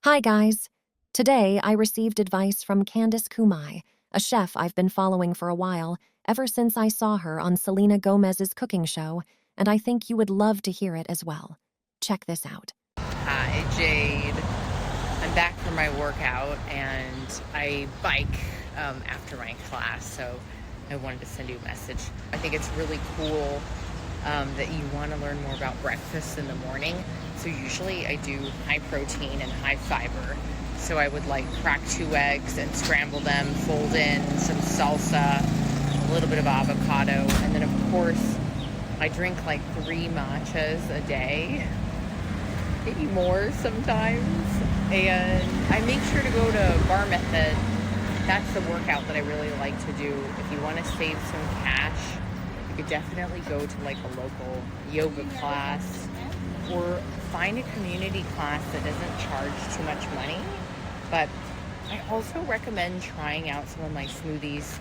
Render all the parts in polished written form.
Hi, guys. Today, I received advice from Candice Kumai, a chef I've been following for a while, ever since I saw her on Selena Gomez's cooking show, and I think you would love to hear it as well. Check this out. Hi, Jade. I'm back from my workout and I bike after my class, so I wanted to send you a message. I think it's really cool that you want to learn more about breakfast in the morning. So usually I do high protein and high fiber. So I would crack 2 eggs and scramble them, fold in some salsa, a little bit of avocado, and then of course I drink 3 matchas a day, maybe more sometimes. And I make sure to go to Bar Method. That's the workout that I really like to do. If you want to save some cash, you could definitely go to a local yoga class or find a community class that doesn't charge too much money. But I also recommend trying out some of my smoothies,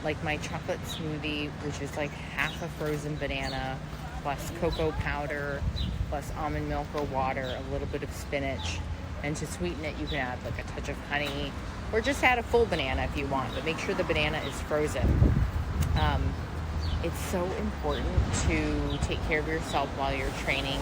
like my chocolate smoothie, which is half a frozen banana plus cocoa powder plus almond milk or water, a little bit of spinach. And to sweeten it, you can add a touch of honey or just add a full banana if you want, but make sure the banana is frozen. It's so important to take care of yourself while you're training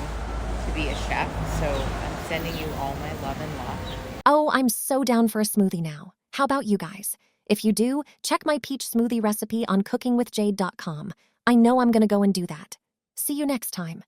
to be a chef. So I'm sending you all my love and luck. Oh, I'm so down for a smoothie now. How about you guys? If you do, check my peach smoothie recipe on cookingwithjade.com. I know I'm gonna go and do that. See you next time.